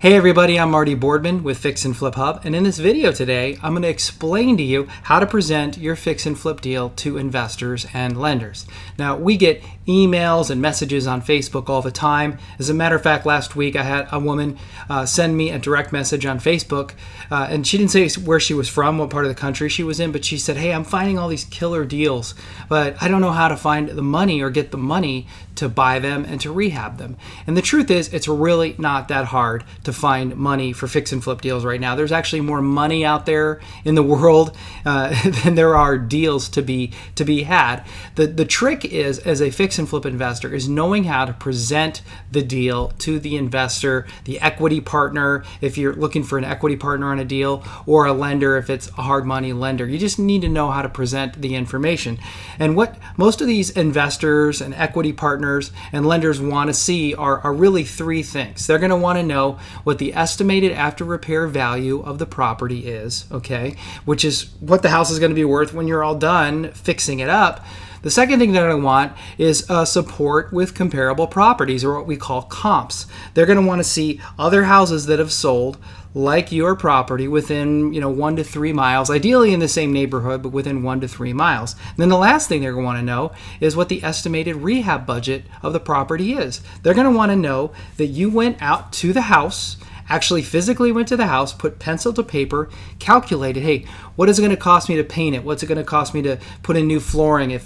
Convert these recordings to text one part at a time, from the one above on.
Hey everybody, I'm Marty Boardman with Fix and Flip Hub, and in this video today, I'm going to explain to you how to present your fix and flip deal to investors and lenders. Now, we get emails and messages on Facebook all the time. As a matter of fact, last week I had a woman send me a direct message on Facebook, and she didn't say where she was from, what part of the country she was in, but she said, hey, I'm finding all these killer deals, but I don't know how to find the money or get the money to buy them and to rehab them. And the truth is, it's really not that hard to find money for fix and flip deals right now. There's actually more money out there in the world than there are deals to be had. The trick is, as a fix and flip investor, is knowing how to present the deal to the investor, the equity partner, if you're looking for an equity partner on a deal, or a lender if it's a hard money lender. You just need to know how to present the information. And what most of these investors and equity partners and lenders want to see are really three things. They're going to want to know what the estimated after repair value of the property is, okay, which is what the house is going to be worth when you're all done fixing it up. The second thing they're going to want is support with comparable properties, or what we call comps. They're going to want to see other houses that have sold like your property within 1 to 3 miles, ideally in the same neighborhood, but within 1 to 3 miles. And then the last thing they're going to want to know is what the estimated rehab budget of the property is. They're going to want to know that you went out to the house, actually physically went to the house, put pencil to paper, calculated, hey, what is it going to cost me to paint it? What's it going to cost me to put in new flooring,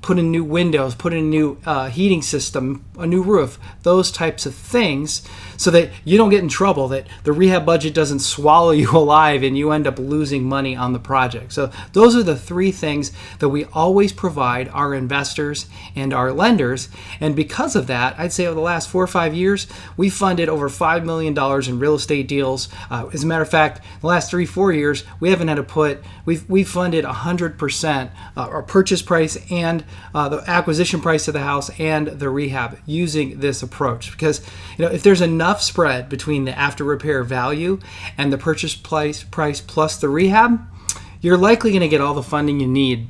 put in new windows, put in a new heating system, a new roof, those types of things, so that you don't get in trouble, that the rehab budget doesn't swallow you alive and you end up losing money on the project. So those are the three things that we always provide our investors and our lenders. And because of that, I'd say over the last 4 or 5 years, we funded over $5 million in real estate deals. As a matter of fact, the last 3-4 years, we haven't had to we've funded 100% our purchase price and the acquisition price of the house and the rehab using this approach. Because if there's enough spread between the after repair value and the purchase price plus the rehab, you're likely going to get all the funding you need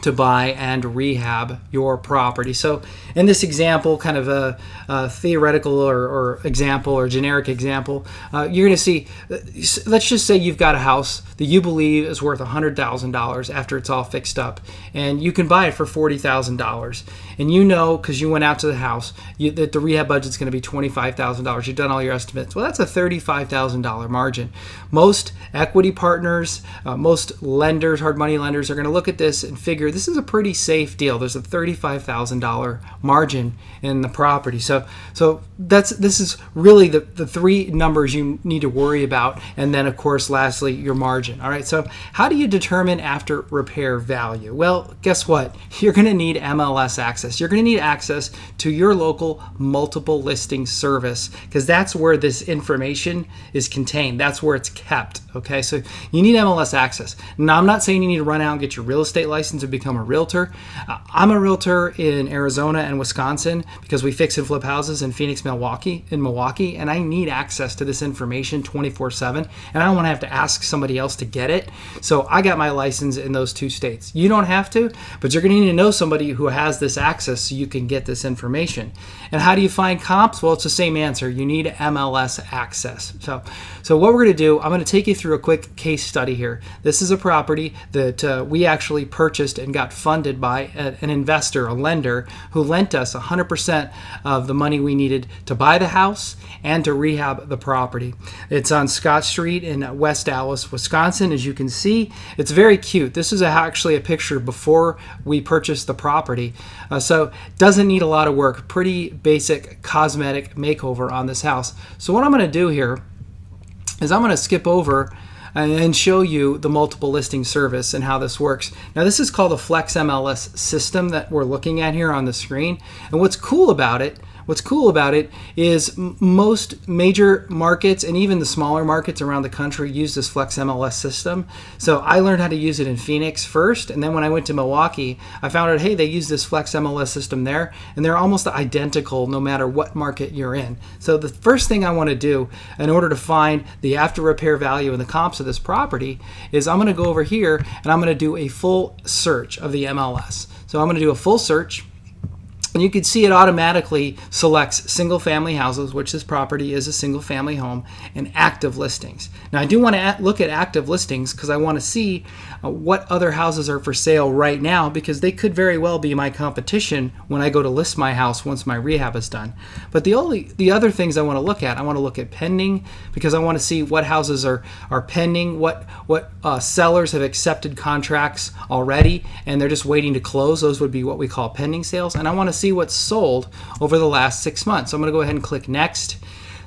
to buy and rehab your property. So in this example, kind of a theoretical or example or generic example, you're going to see, let's just say you've got a house that you believe is worth $100,000 after it's all fixed up, and you can buy it for $40,000. And you know, because you went out to the house, that the rehab budget is going to be $25,000. You've done all your estimates. Well, that's a $35,000 margin. Most equity partners, most lenders, hard money lenders, are going to look at this and figure this is a pretty safe deal. There's a $35,000 margin in the property. So this is really the three numbers you need to worry about. And then, of course, lastly, your margin. All right. So how do you determine after repair value? Well, guess what? You're going to need MLS access. You're going to need access to your local multiple listing service, because that's where this information is contained. That's where it's kept. Okay. So you need MLS access. Now, I'm not saying you need to run out and get your real estate license and become a realtor. I'm a realtor in Arizona and Wisconsin because we fix and flip houses in Phoenix, Milwaukee, and I need access to this information 24/7, and I don't want to have to ask somebody else to get it. So I got my license in those 2 states. You don't have to, but you're going to need to know somebody who has this access so you can get this information. And how do you find comps? Well, it's the same answer. You need MLS access. So what we're going to do, I'm going to take you through a quick case study here. This is a property that we actually purchased and got funded by an investor, a lender, who lent us 100% of the money we needed to buy the house and to rehab the property. It's on Scott Street in West Dallas, Wisconsin. As you can see, it's very cute. This is actually a picture before we purchased the property. So doesn't need a lot of work. Pretty basic cosmetic makeover on this house. So what I'm going to do here is I'm going to skip over and show you the multiple listing service and how this works. Now, this is called a Flex MLS system that we're looking at here on the screen. And what's cool about it is most major markets and even the smaller markets around the country use this Flex MLS system. So I learned how to use it in Phoenix first, and then when I went to Milwaukee, I found out, hey, they use this Flex MLS system there, and they're almost identical no matter what market you're in. So the first thing I want to do in order to find the after repair value and the comps of this property is I'm going to go over here and I'm going to do a full search of the MLS. So I'm going to do a full search. And you can see it automatically selects single family houses, which this property is a single family home, and active listings. Now I do want to look at active listings because I want to see what other houses are for sale right now, because they could very well be my competition when I go to list my house once my rehab is done. But the other things I want to look at, I want to look at pending, because I want to see what houses are pending, what sellers have accepted contracts already and they're just waiting to close. Those would be what we call pending sales. And I want to see what's sold over the last 6 months. So I'm going to go ahead and click next.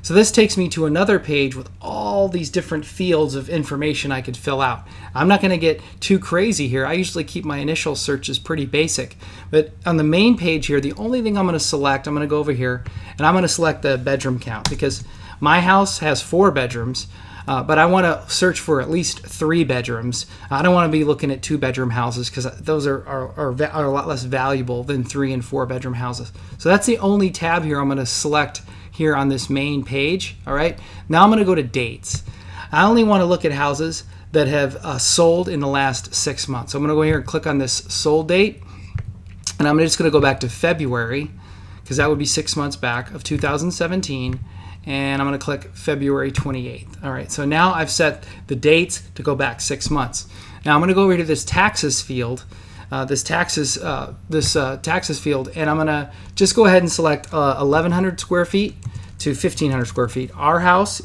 So this takes me to another page with all these different fields of information I could fill out. I'm not going to get too crazy here. I usually keep my initial searches pretty basic. But on the main page here, the only thing I'm going to select, I'm going to go over here and I'm going to select the bedroom count, because my house has 4 bedrooms. But I want to search for at least 3 bedrooms. I don't want to be looking at 2-bedroom houses, because those are a lot less valuable than 3 and 4-bedroom houses. So that's the only tab here I'm going to select here on this main page. All right. Now I'm going to go to dates. I only want to look at houses that have sold in the last 6 months. So I'm going to go here and click on this sold date, and I'm just going to go back to February, because that would be 6 months back of 2017. And I'm going to click February 28th. All right, so now I've set the dates to go back 6 months. Now I'm going to go over to this taxes field, this taxes field, and I'm going to just go ahead and select 1,100 square feet to 1,500 square feet.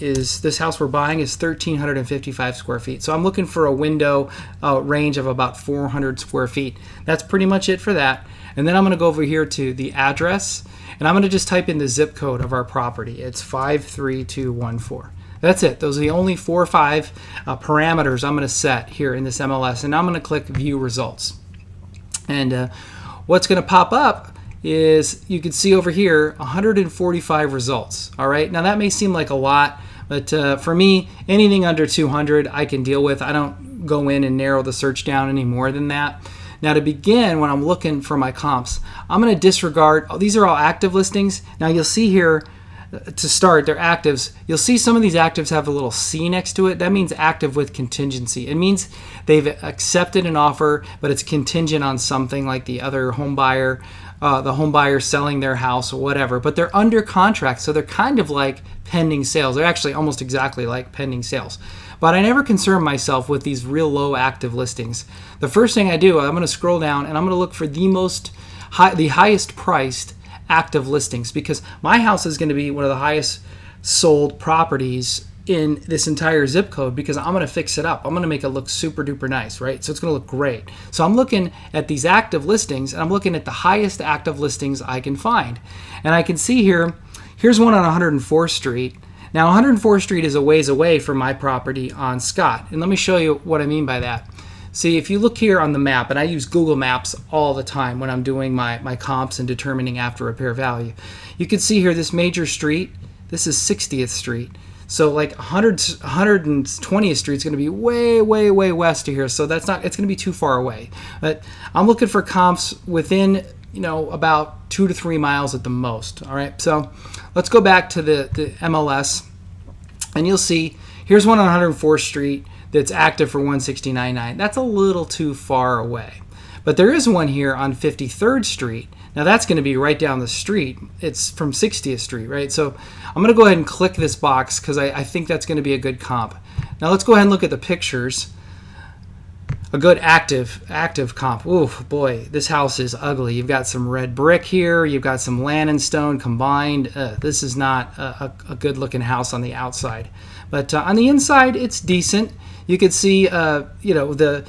This house we're buying is 1,355 square feet. So I'm looking for a window range of about 400 square feet. That's pretty much it for that. And then I'm going to go over here to the address, and I'm going to just type in the zip code of our property. It's 53214. That's it. Those are the only 4 or 5 parameters I'm going to set here in this MLS. And now I'm going to click View Results. And what's going to pop up is, you can see over here, 145 results. All right. Now that may seem like a lot, but for me, anything under 200 I can deal with. I don't go in and narrow the search down any more than that. Now to begin, when I'm looking for my comps, I'm going to disregard, these are all active listings. Now you'll see here, to start, they're actives. You'll see some of these actives have a little C next to it. That means active with contingency. It means they've accepted an offer, but it's contingent on something, like the other home buyer, the home buyer selling their house or whatever. But they're under contract, so they're kind of like pending sales. They're actually almost exactly like pending sales. But I never concern myself with these real low active listings. The first thing I do, I'm going to scroll down and I'm going to look for the highest priced active listings, because my house is going to be one of the highest sold properties in this entire zip code, because I'm going to fix it up. I'm going to make it look super duper nice, right? So it's going to look great. So I'm looking at these active listings, and I'm looking at the highest active listings I can find. And I can see here's one on 104th Street. Now 104th Street is a ways away from my property on Scott. And let me show you what I mean by that. See, if you look here on the map, and I use Google Maps all the time when I'm doing my comps and determining after repair value, you can see here this major street, this is 60th Street. So like 120th Street is going to be way, way, way west of here. So it's going to be too far away. But I'm looking for comps within, about 2 to 3 miles at the most. All right. So let's go back to the MLS, and you'll see here's one on 104th Street that's active for 169.9. That's a little too far away. But there is one here on 53rd Street. Now that's going to be right down the street. It's from 60th Street, right? So I'm going to go ahead and click this box, because I think that's going to be a good comp. Now let's go ahead and look at the pictures. A good active comp. Ooh, boy, this house is ugly. You've got some red brick here. You've got some land stone combined. This is not a good looking house on the outside. But on the inside, it's decent. You could see, the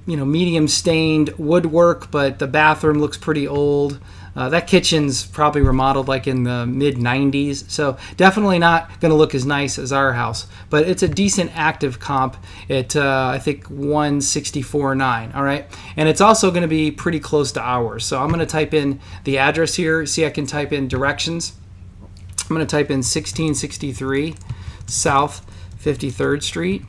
medium stained woodwork, but the bathroom looks pretty old. That kitchen's probably remodeled like in the mid 90s, so definitely not going to look as nice as our house. But it's a decent active comp at I think 164.9. All right, and it's also going to be pretty close to ours. So I'm going to type in the address here. See, I can type in directions. I'm going to type in 1663 South 53rd Street,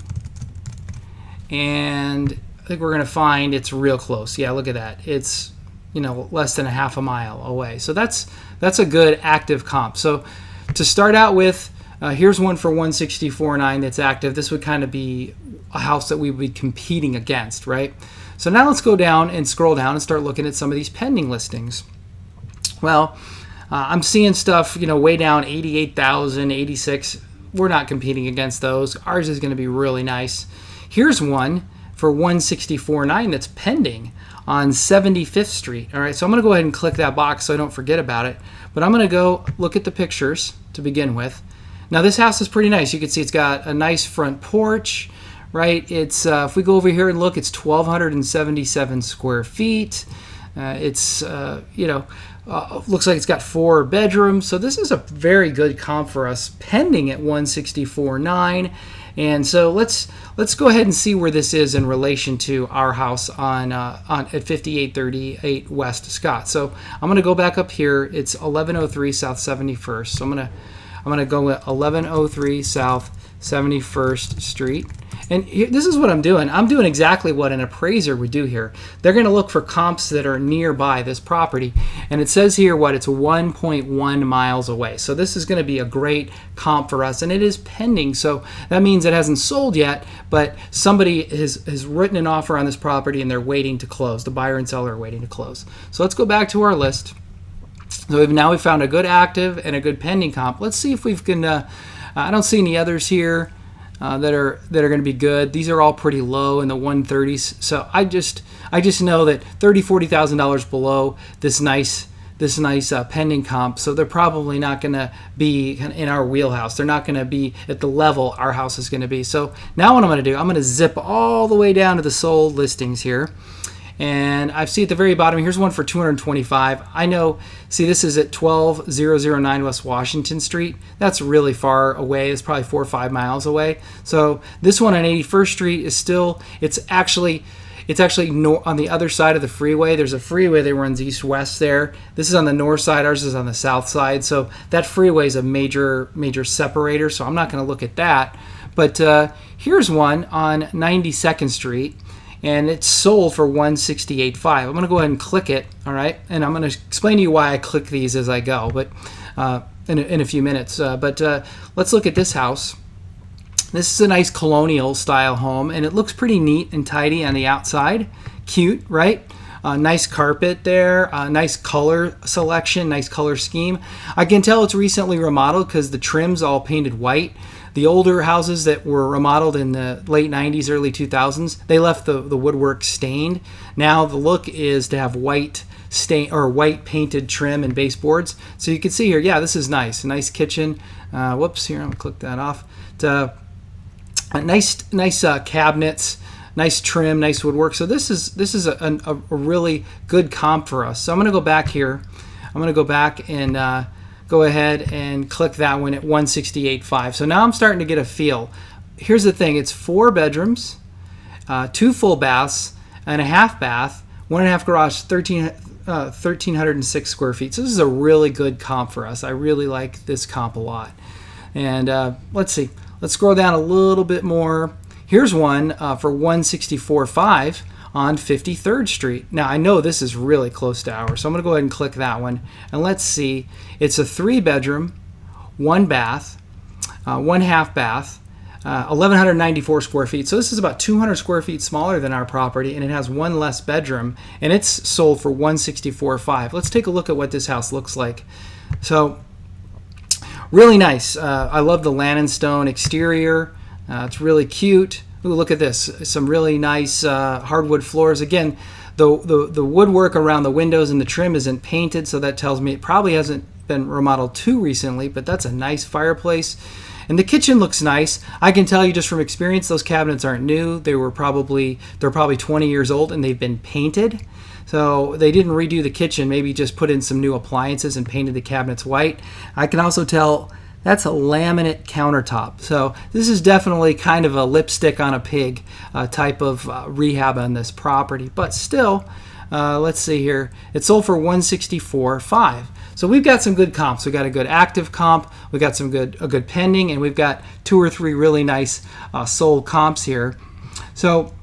and I think we're going to find it's real close. Yeah, look at that. It's less than a half a mile away. So that's a good active comp. So to start out with, here's one for 164.9 that's active. This would kind of be a house that we would be competing against, right? So now let's go down and scroll down and start looking at some of these pending listings. Well, I'm seeing stuff, way down 88,000, 86. We're not competing against those. Ours is going to be really nice. Here's one for 164.9 that's pending on 75th Street. All right, so I'm going to go ahead and click that box so I don't forget about it. But I'm going to go look at the pictures to begin with. Now, this house is pretty nice. You can see it's got a nice front porch, right? It's if we go over here and look, it's 1,277 square feet. It's looks like it's got 4 bedrooms. So this is a very good comp for us, pending at 164.9. And so let's go ahead and see where this is in relation to our house on at 5838 West Scott. So I'm going to go back up here. It's 1103 South 71st. So I'm going to go at 1103 South 71st Street. And this is what I'm doing. I'm doing exactly what an appraiser would do here. They're going to look for comps that are nearby this property. And it says here it's 1.1 miles away. So this is going to be a great comp for us. And it is pending. So that means it hasn't sold yet, but somebody has written an offer on this property and they're waiting to close. The buyer and seller are waiting to close. So let's go back to our list. So now we've found a good active and a good pending comp. Let's see if we can, I don't see any others here that are going to be good. These are all pretty low in the 130s. So I just know that $30,000-$40,000 below this nice pending comp. So they're probably not going to be in our wheelhouse. They're not going to be at the level our house is going to be. So now what I'm going to do, I'm going to zip all the way down to the sold listings here. And I see at the very bottom, here's one for $225. I know, see, this is at 12009 West Washington Street. That's really far away. It's probably 4 or 5 miles away. So this one on 81st Street is still, it's actually on the other side of the freeway. There's a freeway that runs east-west there. This is on the north side. Ours is on the south side. So that freeway is a major separator. So I'm not going to look at that. But here's one on 92nd Street. And it's sold for $168.5. I'm going to go ahead and click it, all right? And I'm going to explain to you why I click these as I go, but in a few minutes. But let's look at this house. This is a nice colonial style home, and it looks pretty neat and tidy on the outside. Cute, right? Nice carpet there, nice color selection, nice color scheme. I can tell it's recently remodeled because the trim's all painted white. The older houses that were remodeled in the late 90s, early 2000s, they left the woodwork stained. Now the look is to have white white painted trim and baseboards. So you can see here, yeah, this is nice. A nice kitchen. Whoops, here, I'm gonna click that off. Nice cabinets, nice trim, nice woodwork. So this is a really good comp for us. So I'm gonna go back here. I'm gonna go back and go ahead and click that one at $168.5. So now I'm starting to get a feel. Here's the thing. It's 4 bedrooms, 2 full baths, and a half bath, 1.5 garage, 1,306 square feet. So this is a really good comp for us. I really like this comp a lot. And let's see. Let's scroll down a little bit more. Here's one for $164.5 on 53rd Street. Now I know this is really close to ours, so I'm going to go ahead and click that one. And let's see. It's a 3-bedroom, 1 bath, 1 half bath, 1,194 square feet. So this is about 200 square feet smaller than our property, and it has 1 less bedroom, and it's sold for $164.5. Let's take a look at what this house looks like. So really nice. I love the Lannonstone exterior. It's really cute. Ooh, look at this. Some really nice hardwood floors. Again, the woodwork around the windows and the trim isn't painted, so that tells me it probably hasn't been remodeled too recently, but that's a nice fireplace. And the kitchen looks nice. I can tell you just from experience, those cabinets aren't new. They're probably 20 years old and they've been painted. So they didn't redo the kitchen, maybe just put in some new appliances and painted the cabinets white. I can also tell that's a laminate countertop. So this is definitely kind of a lipstick on a pig type of rehab on this property. But still, let's see here. It sold for $164.5. So we've got some good comps. We've got a good active comp. We've got a good pending, and we've got 2 or 3 really nice sold comps here. So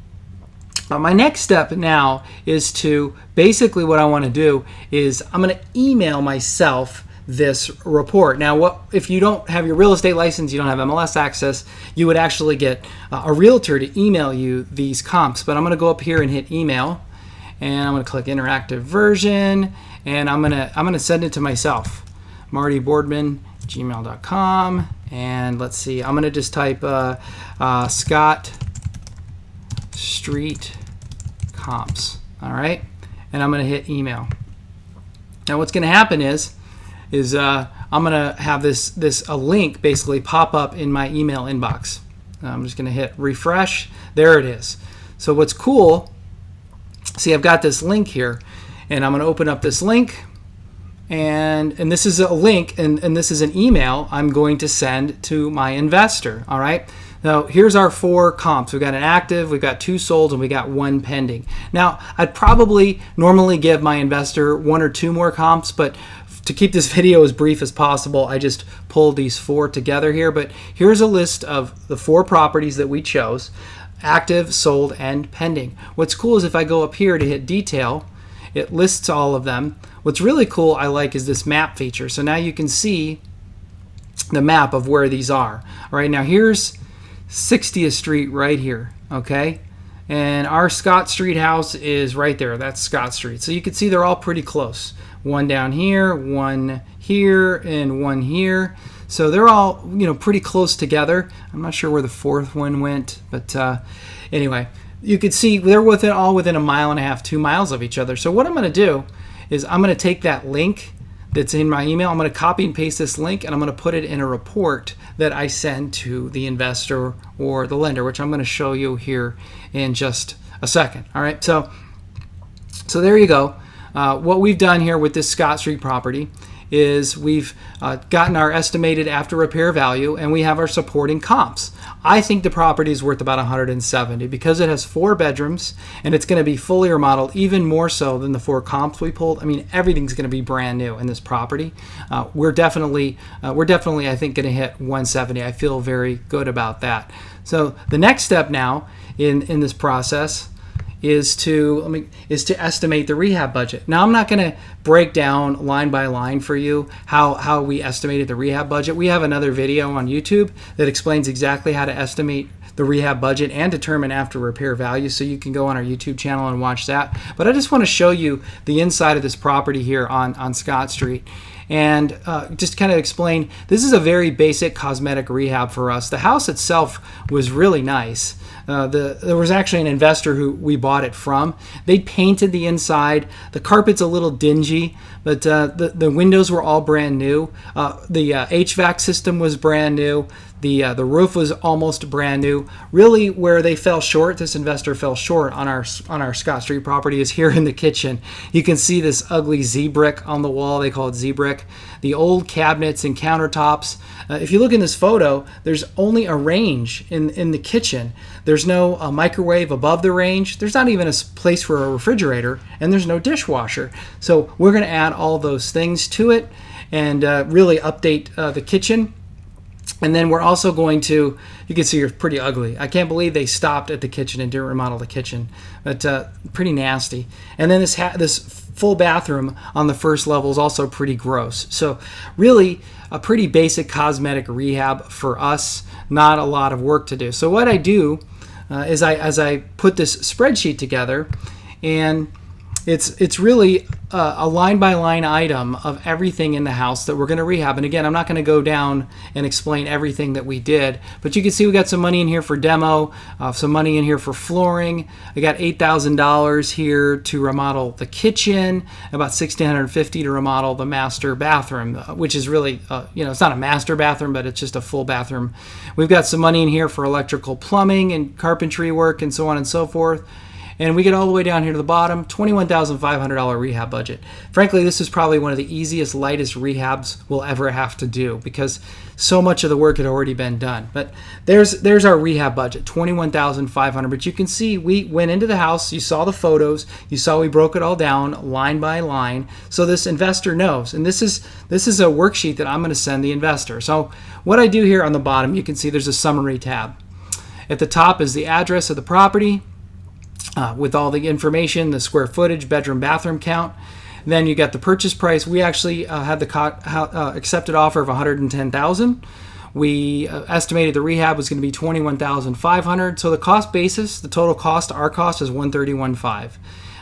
my next step now is to basically what I want to do is I'm going to email myself this report. Now, if you don't have your real estate license, you don't have MLS access, you would actually get a realtor to email you these comps. But I'm going to go up here and hit email, and I'm going to click interactive version, and I'm gonna send it to myself, Marty Boardman, gmail.com, and let's see, I'm gonna just type Scott Street Comps. All right, and I'm gonna hit email. Now what's gonna happen is I'm gonna have a link basically pop up in my email inbox. I'm just gonna hit refresh. There it is. So what's cool, see, I've got this link here, and I'm gonna open up this link, and this is a link, and this is an email I'm going to send to my investor. All right. Now here's our 4 comps. We've got an active, we've got 2 sold, and we got 1 pending. Now I'd probably normally give my investor 1 or 2 more comps, but to keep this video as brief as possible, I just pulled these 4 together here. But here's a list of the 4 properties that we chose: active, sold, and pending. What's cool is if I go up here to hit detail, it lists all of them. What's really cool I like is this map feature. So now you can see the map of where these are. All right, now here's 60th Street right here, okay? And our Scott Street house is right there. That's Scott Street. So you can see they're all pretty close. 1 down here, 1 here, and 1 here. So they're all, pretty close together. I'm not sure where the 4th one went, but anyway, you can see they're all within 1.5 miles, 2 miles of each other. So what I'm going to do is I'm going to take that link that's in my email. I'm going to copy and paste this link, and I'm going to put it in a report that I send to the investor or the lender, which I'm going to show you here in just a second. All right, so there you go. What we've done here with this Scott Street property is we've gotten our estimated after repair value, and we have our supporting comps. I think the property is worth about $170 because it has 4 bedrooms, and it's going to be fully remodeled, even more so than the 4 comps we pulled. I mean, everything's going to be brand new in this property. We're definitely I think going to hit 170. I feel very good about that. So the next step now in this process is to estimate the rehab budget. Now I'm not going to break down line by line for you how we estimated the rehab budget. We have another video on YouTube that explains exactly how to estimate the rehab budget and determine after repair value, so you can go on our YouTube channel and watch that. But I just want to show you the inside of this property here on Scott Street, and just kind of explain, this is a very basic cosmetic rehab for us. The house itself was really nice. There was actually an investor who we bought it from. They painted the inside. The carpet's a little dingy, but the windows were all brand new. The HVAC system was brand new. The roof was almost brand new. Really, where they fell short, this investor fell short on our Scott Street property, is here in the kitchen. You can see this ugly Z-brick on the wall. They call it Z-brick. The old cabinets and countertops. If you look in this photo, there's only a range in the kitchen. There's no microwave above the range. There's not even a place for a refrigerator, and there's no dishwasher. So we're going to add all those things to it and really update the kitchen. And then we're also going to, you can see it's pretty ugly. I can't believe they stopped at the kitchen and didn't remodel the kitchen, but pretty nasty. And then this full bathroom on the first level is also pretty gross. So really a pretty basic cosmetic rehab for us, not a lot of work to do. So what I do is I put this spreadsheet together, and it's really a line-by-line item of everything in the house that we're going to rehab. And again, I'm not going to go down and explain everything that we did, but you can see we got some money in here for demo, some money in here for flooring. I got $8,000 here to remodel the kitchen, about $1,650 to remodel the master bathroom, which is really, it's not a master bathroom, but it's just a full bathroom. We've got some money in here for electrical plumbing and carpentry work and so on and so forth. And we get all the way down here to the bottom, $21,500 rehab budget. Frankly, this is probably one of the easiest, lightest rehabs we'll ever have to do because so much of the work had already been done. But there's our rehab budget, $21,500. But you can see we went into the house. You saw the photos. You saw we broke it all down line by line, so this investor knows. And this is a worksheet that I'm going to send the investor. So what I do here on the bottom, you can see there's a summary tab. At the top is the address of the property, with all the information, the square footage, bedroom, bathroom count. Then you got the purchase price. We actually had the accepted offer of $110,000. We estimated the rehab was going to be $21,500. So the cost basis, the total cost, our cost is $131,500.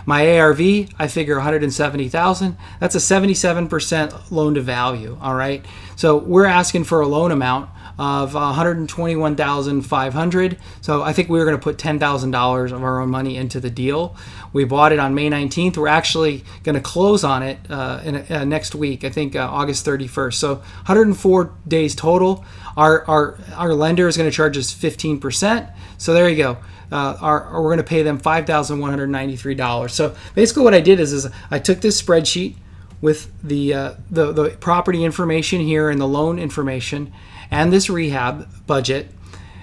My ARV, I figure 170,000. That's a 77% loan to value. All right. So we're asking for a loan amount of 121,500. So I think we were going to put $10,000 of our own money into the deal. We bought it on May 19th. We're actually going to close on it next week. I think August 31st. So 104 days total. Our lender is going to charge us 15%. So there you go. We're going to pay them $5,193. So basically, what I did is I took this spreadsheet with the property information here and the loan information and this rehab budget.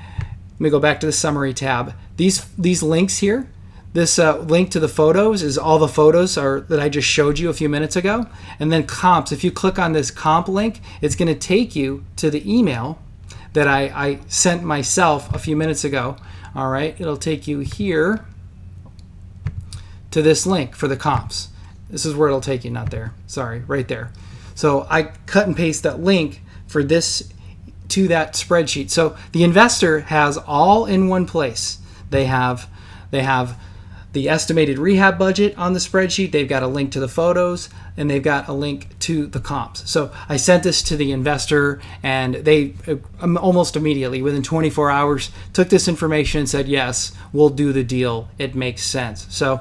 Let me go back to the summary tab. These links here. This link to the photos is all the photos that I just showed you a few minutes ago. And then comps. If you click on this comp link, it's going to take you to the email that I sent myself a few minutes ago. All right, it'll take you here to this link for the comps. This is where it'll take you, not there. Sorry, right there. So I cut and paste that link for this to that spreadsheet. So the investor has all in one place. They have the estimated rehab budget on the spreadsheet. They've got a link to the photos, and they've got a link to the comps. So I sent this to the investor, and they almost immediately, within 24 hours, took this information and said, yes, we'll do the deal. It makes sense. So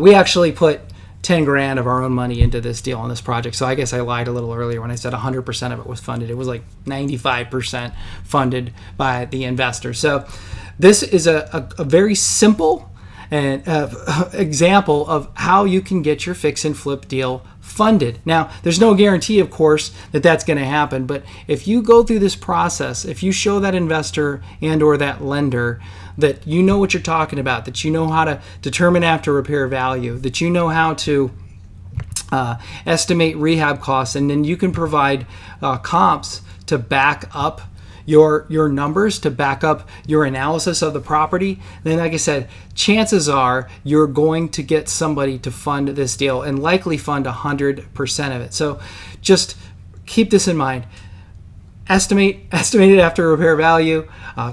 we actually put 10 grand of our own money into this deal on this project. So I guess I lied a little earlier when I said 100% of it was funded. It was like 95% funded by the investor. So this is a very simple and example of how you can get your fix and flip deal funded. Now, there's no guarantee, of course, that that's going to happen, but if you go through this process, if you show that investor and or that lender that you know what you're talking about, that you know how to determine after repair value, that you know how to estimate rehab costs, and then you can provide comps to back up your numbers, to back up your analysis of the property, then like I said, chances are you're going to get somebody to fund this deal and likely fund 100% of it. So just keep this in mind. Estimated after repair value,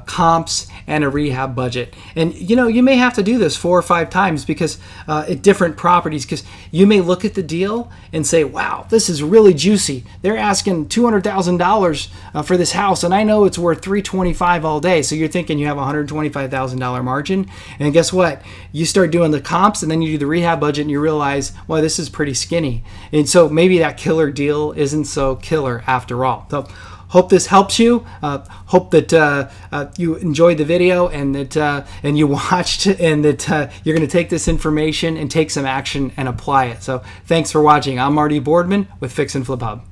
comps, and a rehab budget. And you may have to do this 4 or 5 times because at different properties, because you may look at the deal and say, wow, this is really juicy. They're asking $200,000 for this house, and I know it's worth $325,000 all day. So you're thinking you have a $125,000 margin. And guess what? You start doing the comps, and then you do the rehab budget, and you realize, well, this is pretty skinny. And so maybe that killer deal isn't so killer after all. So hope this helps you. Hope that you enjoyed the video and that and you watched, and that you're going to take this information and take some action and apply it. So thanks for watching. I'm Marty Boardman with Fix and Flip Hub.